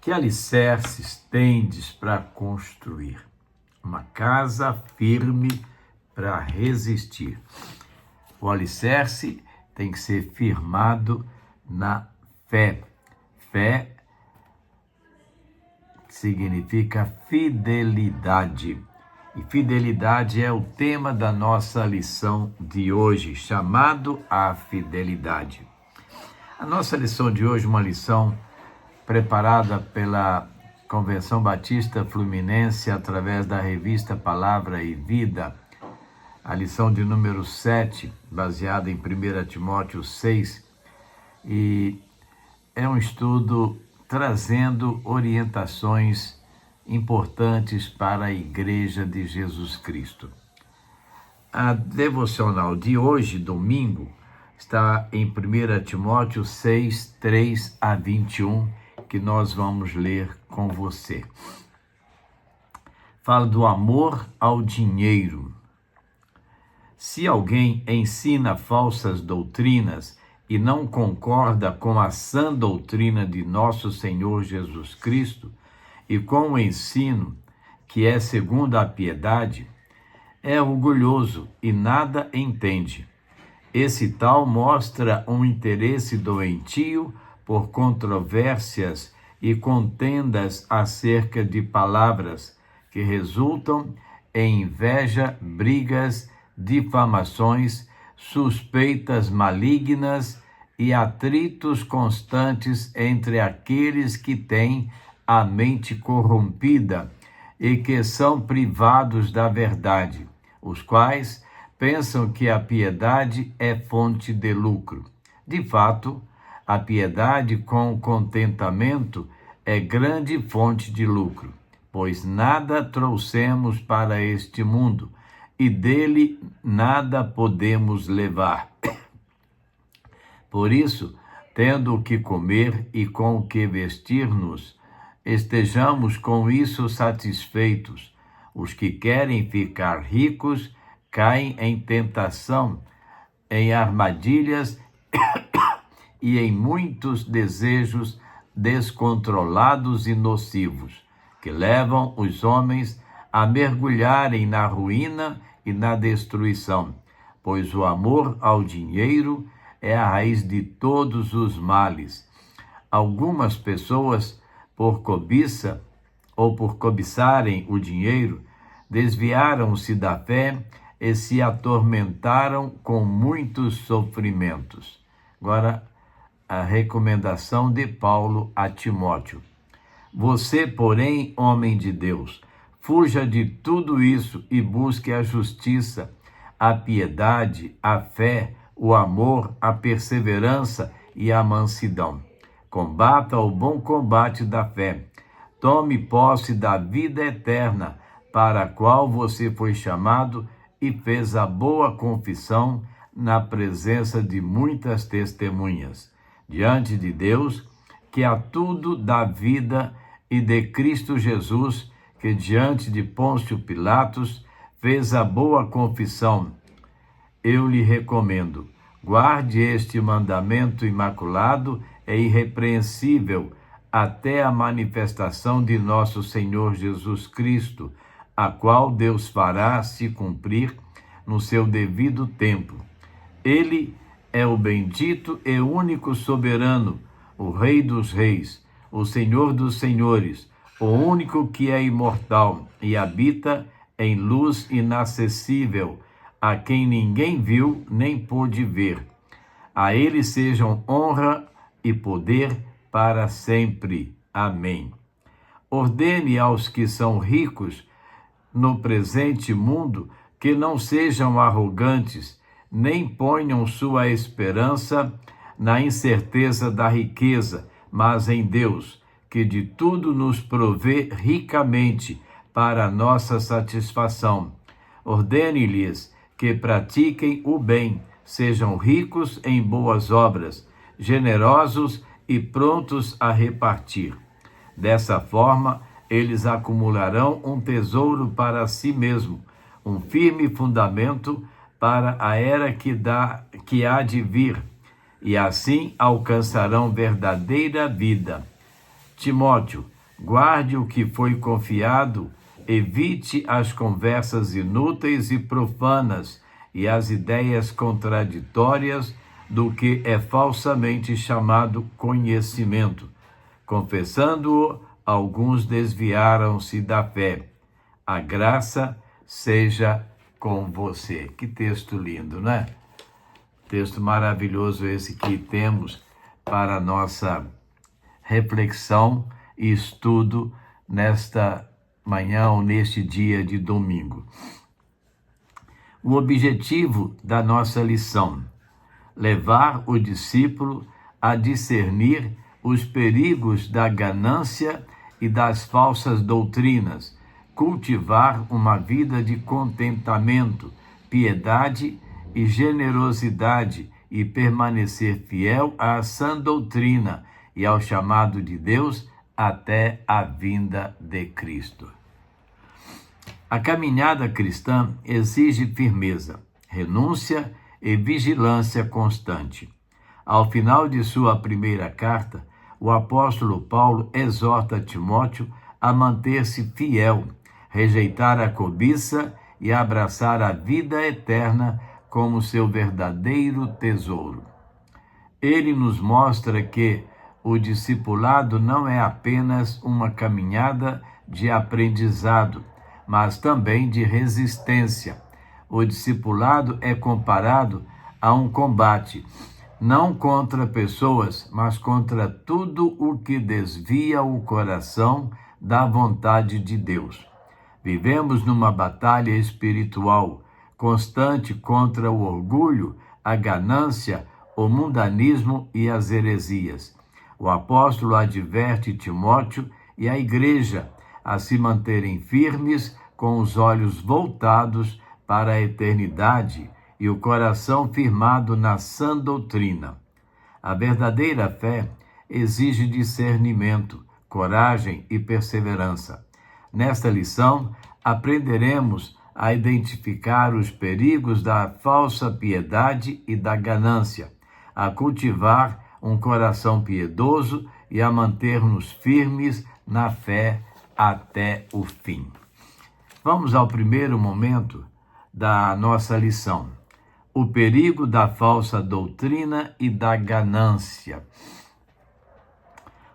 Que alicerces tendes para construir? Uma casa firme para resistir. O alicerce tem que ser firmado na fé. Fé significa fidelidade. E fidelidade é o tema da nossa lição de hoje, chamado a fidelidade. A nossa lição de hoje é uma lição preparada pela Convenção Batista Fluminense através da revista Palavra e Vida, a lição de número 7, baseada em 1 Timóteo 6, e é um estudo trazendo orientações importantes para a Igreja de Jesus Cristo. A devocional de hoje, domingo, está em 1 Timóteo 6, 3 a 21, que nós vamos ler com você. Fala do amor ao dinheiro. Se alguém ensina falsas doutrinas e não concorda com a sã doutrina de nosso Senhor Jesus Cristo e com o ensino que é segundo a piedade, é orgulhoso e nada entende. Esse tal mostra um interesse doentio por controvérsias e contendas acerca de palavras que resultam em inveja, brigas, difamações, suspeitas malignas e atritos constantes entre aqueles que têm a mente corrompida e que são privados da verdade, os quais pensam que a piedade é fonte de lucro. De fato, a piedade com contentamento é grande fonte de lucro, pois nada trouxemos para este mundo e dele nada podemos levar. Por isso, tendo o que comer e com o que vestir-nos, estejamos com isso satisfeitos. Os que querem ficar ricos caem em tentação, em armadilhas e em muitos desejos descontrolados e nocivos, que levam os homens a mergulharem na ruína e na destruição, pois o amor ao dinheiro é a raiz de todos os males. Algumas pessoas, por cobiça ou por cobiçarem o dinheiro, desviaram-se da fé e se atormentaram com muitos sofrimentos. Agora, a recomendação de Paulo a Timóteo. Você, porém, homem de Deus, fuja de tudo isso e busque a justiça, a piedade, a fé, o amor, a perseverança e a mansidão. Combata o bom combate da fé. Tome posse da vida eterna, para a qual você foi chamado e fez a boa confissão na presença de muitas testemunhas. Diante de Deus, que a tudo dá vida, e de Cristo Jesus, que diante de Pôncio Pilatos fez a boa confissão. Eu lhe recomendo, guarde este mandamento imaculado e irrepreensível até a manifestação de nosso Senhor Jesus Cristo, a qual Deus fará se cumprir no seu devido tempo. Ele é o bendito e único soberano, o Rei dos reis, o Senhor dos senhores, o único que é imortal e habita em luz inacessível, a quem ninguém viu nem pôde ver. A ele sejam honra e poder para sempre. Amém. Ordene aos que são ricos no presente mundo que não sejam arrogantes, nem ponham sua esperança na incerteza da riqueza, mas em Deus, que de tudo nos provê ricamente para a nossa satisfação. Ordene-lhes que pratiquem o bem, sejam ricos em boas obras, generosos e prontos a repartir. Dessa forma, eles acumularão um tesouro para si mesmo, um firme fundamento para a era que há de vir, e assim alcançarão verdadeira vida. Timóteo, Guarde o que foi confiado, evite as conversas inúteis e profanas e as ideias contraditórias do que é falsamente chamado conhecimento. Confessando-o, alguns desviaram-se da fé. A graça seja com você. Que texto lindo, né? Texto maravilhoso esse que temos para a nossa reflexão e estudo nesta manhã ou neste dia de domingo. O objetivo da nossa lição: levar o discípulo a discernir os perigos da ganância e das falsas doutrinas, cultivar uma vida de contentamento, piedade e generosidade e permanecer fiel à sã doutrina e ao chamado de Deus até a vinda de Cristo. A caminhada cristã exige firmeza, renúncia e vigilância constante. Ao final de sua primeira carta, o apóstolo Paulo exorta Timóteo a manter-se fiel, rejeitar a cobiça e abraçar a vida eterna como seu verdadeiro tesouro. Ele nos mostra que o discipulado não é apenas uma caminhada de aprendizado, mas também de resistência. O discipulado é comparado a um combate, não contra pessoas, mas contra tudo o que desvia o coração da vontade de Deus. Vivemos numa batalha espiritual constante contra o orgulho, a ganância, o mundanismo e as heresias. O apóstolo adverte Timóteo e a igreja a se manterem firmes com os olhos voltados para a eternidade e o coração firmado na sã doutrina. A verdadeira fé exige discernimento, coragem e perseverança. Nesta lição, aprenderemos a identificar os perigos da falsa piedade e da ganância, a cultivar um coração piedoso e a manter-nos firmes na fé até o fim. Vamos ao primeiro momento da nossa lição: o perigo da falsa doutrina e da ganância.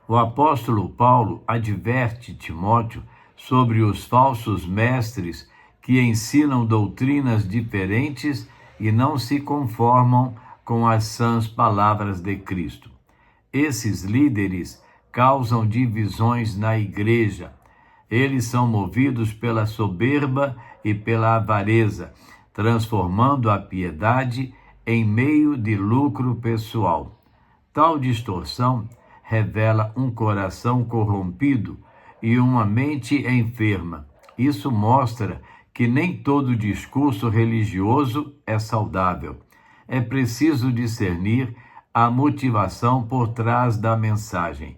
O apóstolo Paulo adverte Timóteo sobre os falsos mestres que ensinam doutrinas diferentes e não se conformam com as sãs palavras de Cristo. Esses líderes causam divisões na igreja. Eles são movidos pela soberba e pela avareza, transformando a piedade em meio de lucro pessoal. Tal distorção revela um coração corrompido e uma mente enferma. Isso mostra que nem todo discurso religioso é saudável. É preciso discernir a motivação por trás da mensagem.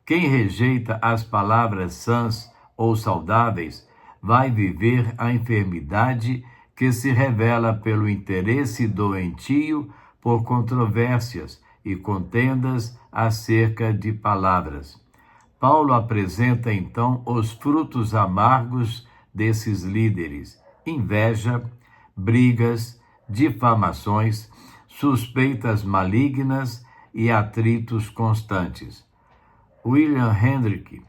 Quem rejeita as palavras sãs ou saudáveis vai viver a enfermidade que se revela pelo interesse doentio por controvérsias e contendas acerca de palavras. Paulo apresenta então os frutos amargos desses líderes: inveja, brigas, difamações, suspeitas malignas e atritos constantes. William Hendrick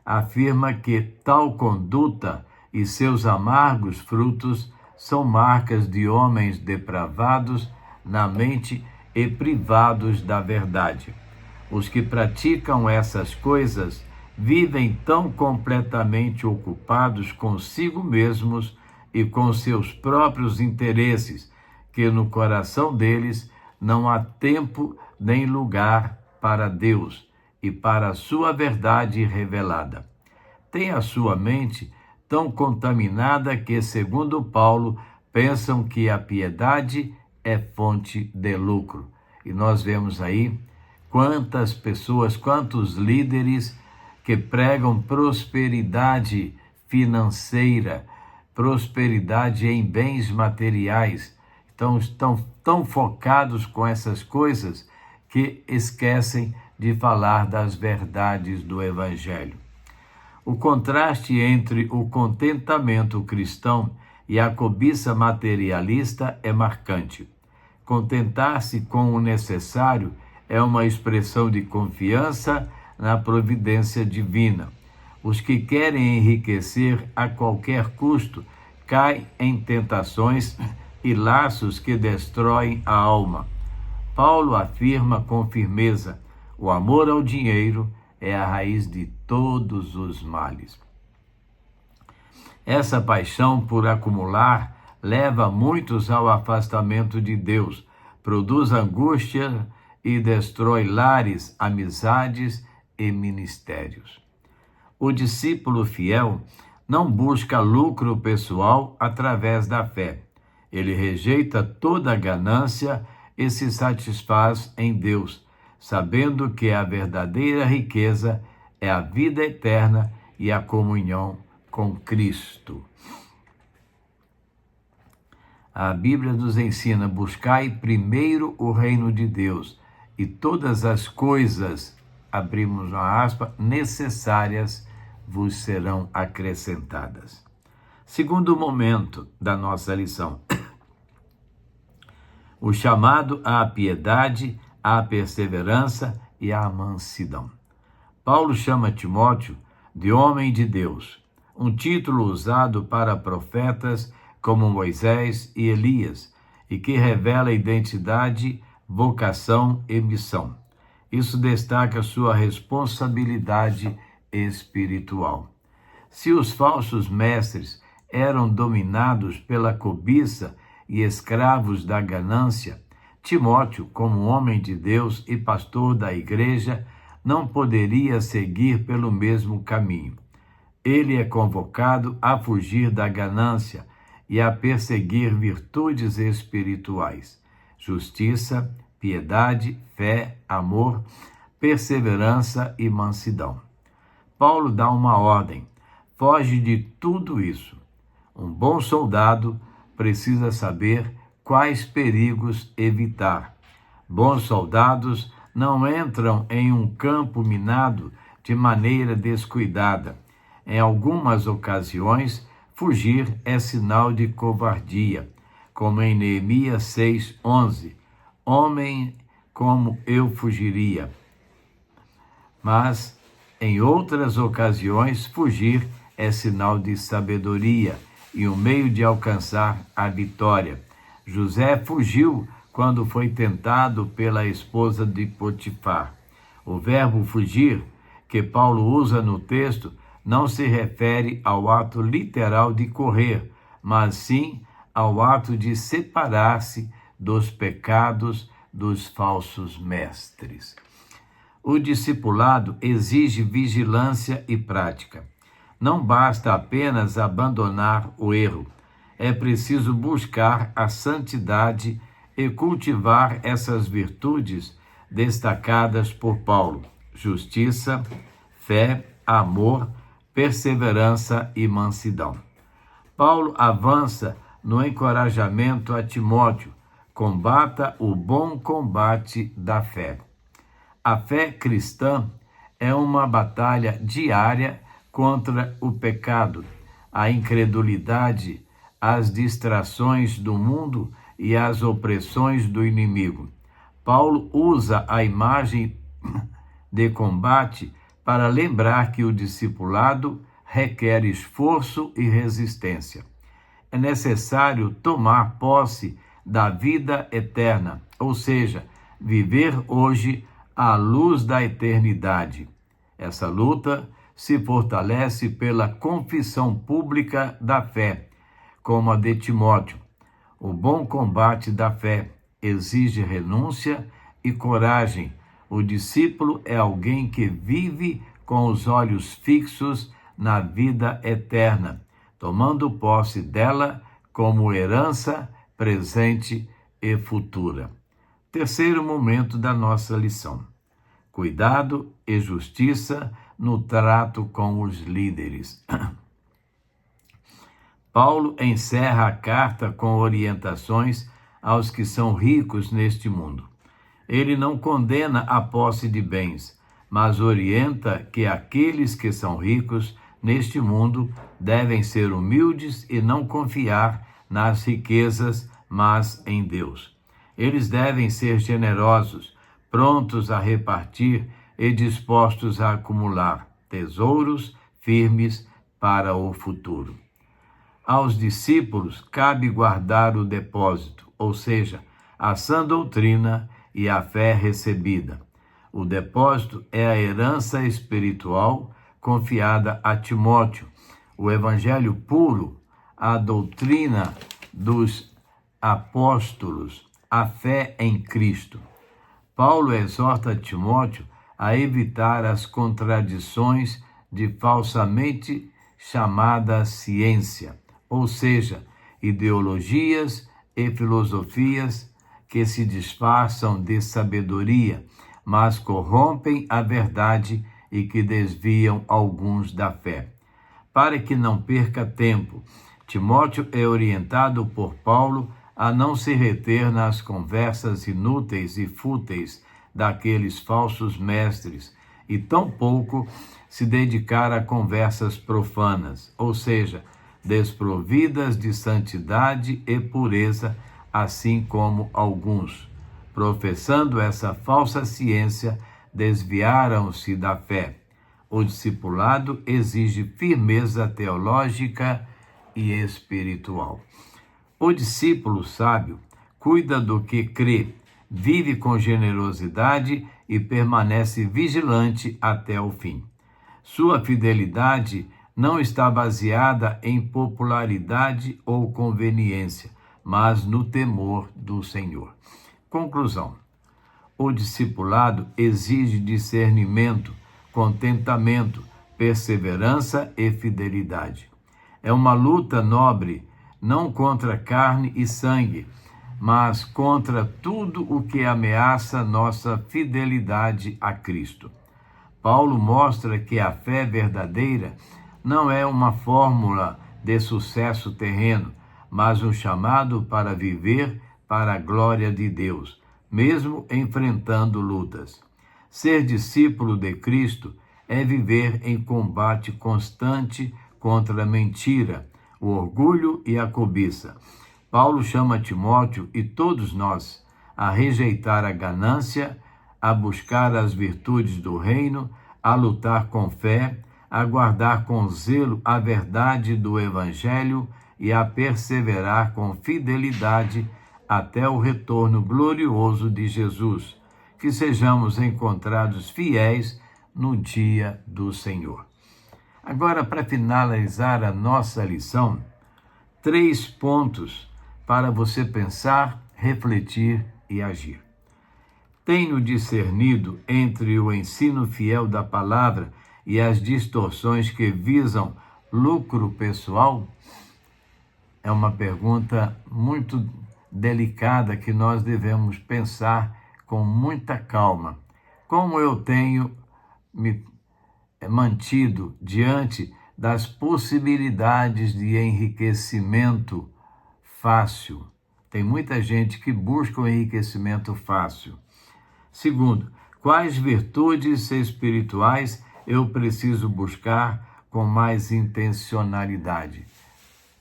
afirma que tal conduta e seus amargos frutos são marcas de homens depravados na mente e privados da verdade. Os que praticam essas coisas vivem tão completamente ocupados consigo mesmos e com seus próprios interesses, que no coração deles não há tempo nem lugar para Deus e para a sua verdade revelada. Tem a sua mente tão contaminada que, segundo Paulo, pensam que a piedade é fonte de lucro. E nós vemos aí quantas pessoas, quantos líderes que pregam prosperidade financeira, prosperidade em bens materiais, então estão tão focados com essas coisas que esquecem de falar das verdades do Evangelho. O contraste entre o contentamento cristão e a cobiça materialista é marcante. Contentar-se com o necessário é uma expressão de confiança na providência divina. Os que querem enriquecer a qualquer custo caem em tentações e laços que destroem a alma. Paulo afirma com firmeza: o amor ao dinheiro é a raiz de todos os males. Essa paixão por acumular leva muitos ao afastamento de Deus, produz angústia e destrói lares, amizades e ministérios. O discípulo fiel não busca lucro pessoal através da fé. Ele rejeita toda ganância e se satisfaz em Deus, sabendo que a verdadeira riqueza é a vida eterna e a comunhão com Cristo. A Bíblia nos ensina: buscai primeiro o reino de Deus e todas as coisas, abrimos uma aspa, necessárias vos serão acrescentadas. Segundo momento da nossa lição: o chamado à piedade, à perseverança e à mansidão. Paulo chama Timóteo de homem de Deus, um título usado para profetas como Moisés e Elias, e que revela identidade, vocação e missão. Isso destaca sua responsabilidade espiritual. Se os falsos mestres eram dominados pela cobiça e escravos da ganância, Timóteo, como homem de Deus e pastor da igreja, não poderia seguir pelo mesmo caminho. Ele é convocado a fugir da ganância e a perseguir virtudes espirituais: justiça, piedade, fé, amor, perseverança e mansidão. Paulo dá uma ordem: foge de tudo isso. Um bom soldado precisa saber quais perigos evitar. Bons soldados não entram em um campo minado de maneira descuidada. Em algumas ocasiões, fugir é sinal de covardia, como em Neemias 6:11. Homem como eu fugiria. Mas, em outras ocasiões, fugir é sinal de sabedoria e um meio de alcançar a vitória. José fugiu quando foi tentado pela esposa de Potifar. O verbo fugir, que Paulo usa no texto, não se refere ao ato literal de correr, mas sim ao ato de separar-se dos pecados dos falsos mestres. O discipulado exige vigilância e prática. Não basta apenas abandonar o erro. É preciso buscar a santidade e cultivar essas virtudes destacadas por Paulo: justiça, fé, amor, perseverança e mansidão. Paulo avança no encorajamento a Timóteo: combata o bom combate da fé. A fé cristã é uma batalha diária contra o pecado, a incredulidade, as distrações do mundo e as opressões do inimigo. Paulo usa a imagem de combate para lembrar que o discipulado requer esforço e resistência. É necessário tomar posse da vida eterna, ou seja, viver hoje à luz da eternidade. Essa luta se fortalece pela confissão pública da fé, como a de Timóteo. O bom combate da fé exige renúncia e coragem. O discípulo é alguém que vive com os olhos fixos na vida eterna, tomando posse dela como herança presente e futura. Terceiro momento da nossa lição: cuidado e justiça no trato com os líderes. Paulo encerra a carta com orientações aos que são ricos neste mundo. Ele não condena a posse de bens, mas orienta que aqueles que são ricos neste mundo devem ser humildes e não confiar nas riquezas, mas em Deus. Eles devem ser generosos, prontos a repartir e dispostos a acumular tesouros firmes para o futuro. Aos discípulos cabe guardar o depósito, ou seja, a sã doutrina e a fé recebida. O depósito é a herança espiritual confiada a Timóteo, o evangelho puro, a doutrina dos apóstolos, a fé em Cristo. Paulo exorta Timóteo a evitar as contradições de falsamente chamada ciência, ou seja, ideologias e filosofias que se disfarçam de sabedoria, mas corrompem a verdade e que desviam alguns da fé. Para que não perca tempo, Timóteo é orientado por Paulo a não se reter nas conversas inúteis e fúteis daqueles falsos mestres e tampouco se dedicar a conversas profanas, ou seja, desprovidas de santidade e pureza, assim como alguns, professando essa falsa ciência, desviaram-se da fé. O discipulado exige firmeza teológica e espiritual. O discípulo sábio cuida do que crê, vive com generosidade e permanece vigilante até o fim. Sua fidelidade não está baseada em popularidade ou conveniência, mas no temor do Senhor. Conclusão: o discipulado exige discernimento, contentamento, perseverança e fidelidade. É uma luta nobre, não contra carne e sangue, mas contra tudo o que ameaça nossa fidelidade a Cristo. Paulo mostra que a fé verdadeira não é uma fórmula de sucesso terreno, mas um chamado para viver para a glória de Deus, mesmo enfrentando lutas. Ser discípulo de Cristo é viver em combate constante contra a mentira, o orgulho e a cobiça. Paulo chama Timóteo e todos nós a rejeitar a ganância, a buscar as virtudes do reino, a lutar com fé, a guardar com zelo a verdade do Evangelho e a perseverar com fidelidade até o retorno glorioso de Jesus. Que sejamos encontrados fiéis no dia do Senhor. Agora, para finalizar a nossa lição, 3 pontos para você pensar, refletir e agir. Tenho discernido entre o ensino fiel da palavra e as distorções que visam lucro pessoal? É uma pergunta muito delicada que nós devemos pensar com muita calma. Como eu tenho me mantido diante das possibilidades de enriquecimento fácil? Tem muita gente que busca o enriquecimento fácil. Segundo, quais virtudes espirituais eu preciso buscar com mais intencionalidade?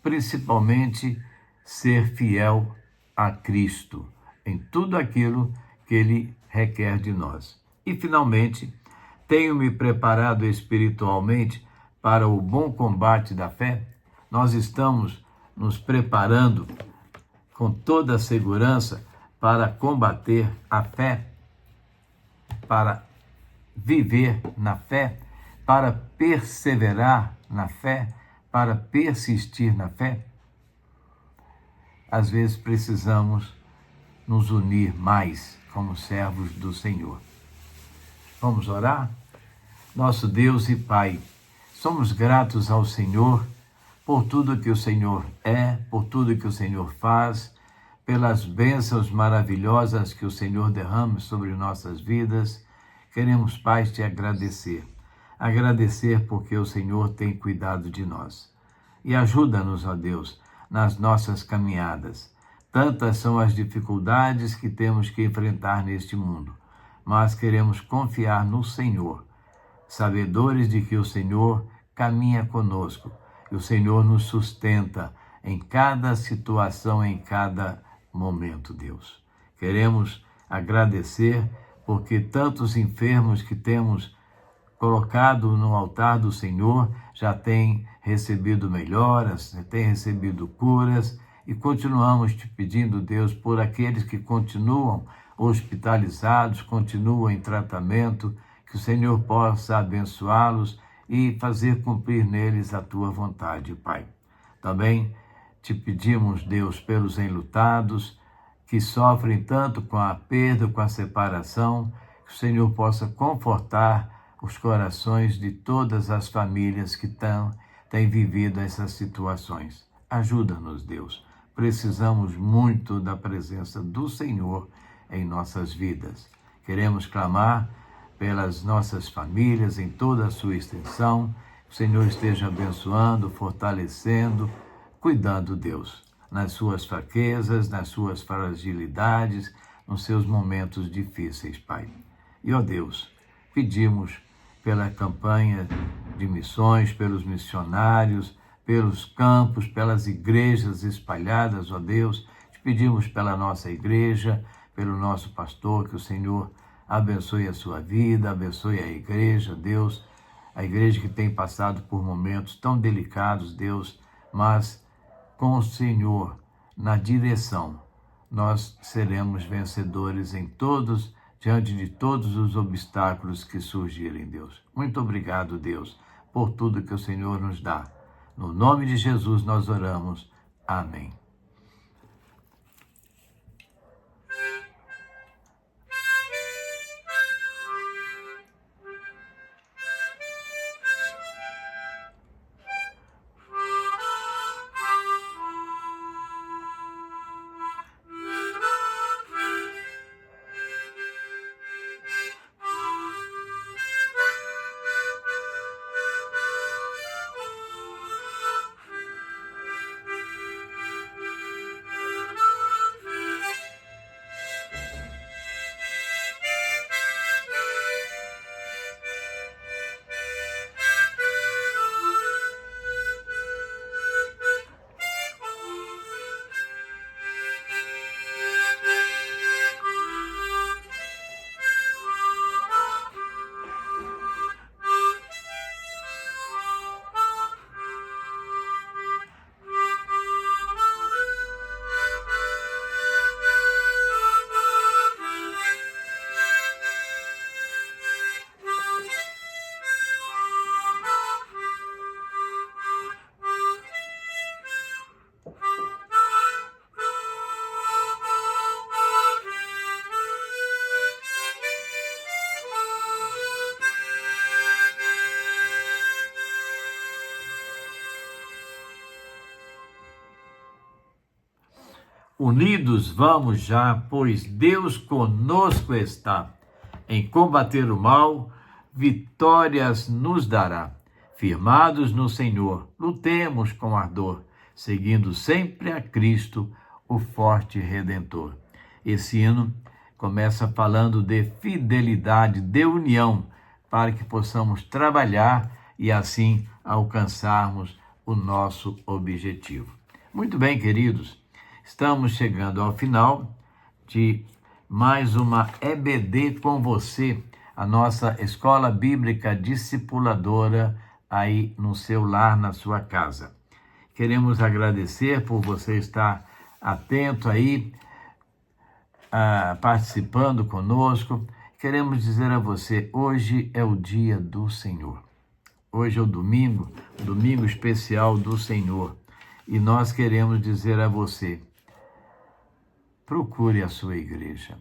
Principalmente, ser fiel a Cristo em tudo aquilo que Ele requer de nós. E, finalmente, tenho me preparado espiritualmente para o bom combate da fé? Nós estamos nos preparando com toda a segurança para combater a fé, para viver na fé, para perseverar na fé, para persistir na fé? Às vezes precisamos nos unir mais como servos do Senhor. Vamos orar? Nosso Deus e Pai, somos gratos ao Senhor por tudo que o Senhor é, por tudo que o Senhor faz, pelas bênçãos maravilhosas que o Senhor derrama sobre nossas vidas. Queremos, Pai, te agradecer. Agradecer porque o Senhor tem cuidado de nós. E ajuda-nos, ó Deus, nas nossas caminhadas. Tantas são as dificuldades que temos que enfrentar neste mundo, mas queremos confiar no Senhor, sabedores de que o Senhor caminha conosco e o Senhor nos sustenta em cada situação, em cada momento, Deus. Queremos agradecer porque tantos enfermos que temos colocado no altar do Senhor já têm recebido melhoras, têm recebido curas, e continuamos te pedindo, Deus, por aqueles que continuam hospitalizados, continuam em tratamento, que o Senhor possa abençoá-los e fazer cumprir neles a tua vontade, Pai. Também te pedimos, Deus, pelos enlutados, que sofrem tanto com a perda, com a separação, que o Senhor possa confortar os corações de todas as famílias que têm vivido essas situações. Ajuda-nos, Deus. Precisamos muito da presença do Senhor em nossas vidas. Queremos clamar pelas nossas famílias em toda a sua extensão. Que o Senhor esteja abençoando, fortalecendo, cuidando, Deus, nas suas fraquezas, nas suas fragilidades, nos seus momentos difíceis, Pai. E, ó Deus, pedimos pela campanha de missões, pelos missionários, pelos campos, pelas igrejas espalhadas, ó Deus. Te pedimos pela nossa igreja, pelo nosso pastor, que o Senhor abençoe a sua vida, abençoe a igreja, Deus. A igreja que tem passado por momentos tão delicados, Deus, mas com o Senhor na direção, nós seremos vencedores diante de todos os obstáculos que surgirem, Deus. Muito obrigado, Deus, por tudo que o Senhor nos dá. No nome de Jesus nós oramos. Amém. Unidos vamos já, pois Deus conosco está. Em combater o mal, vitórias nos dará. Firmados no Senhor, lutemos com ardor, seguindo sempre a Cristo, o forte Redentor. Esse hino começa falando de fidelidade, de união, para que possamos trabalhar e assim alcançarmos o nosso objetivo. Muito bem, queridos. Estamos chegando ao final de mais uma EBD com você, a nossa Escola Bíblica Discipuladora aí no seu lar, na sua casa. Queremos agradecer por você estar atento aí, participando conosco. Queremos dizer a você, hoje é o dia do Senhor. Hoje é o domingo especial do Senhor. E nós queremos dizer a você, procure a sua igreja.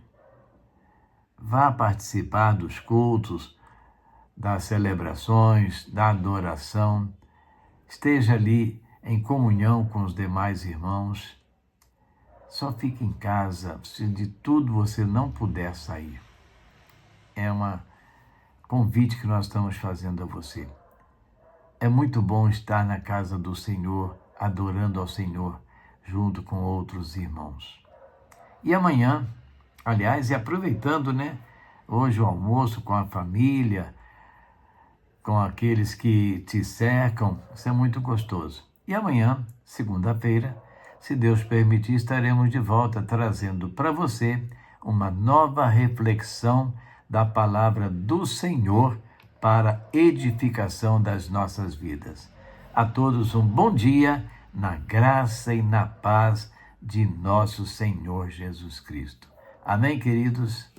Vá participar dos cultos, das celebrações, da adoração. Esteja ali em comunhão com os demais irmãos. Só fique em casa se de tudo você não puder sair. É um convite que nós estamos fazendo a você. É muito bom estar na casa do Senhor, adorando ao Senhor, junto com outros irmãos. E amanhã, aliás, e aproveitando, hoje o almoço com a família, com aqueles que te cercam. Isso é muito gostoso. E amanhã, segunda-feira, se Deus permitir, estaremos de volta trazendo para você uma nova reflexão da palavra do Senhor para edificação das nossas vidas. A todos um bom dia, na graça e na paz de nosso Senhor Jesus Cristo. Amém, queridos?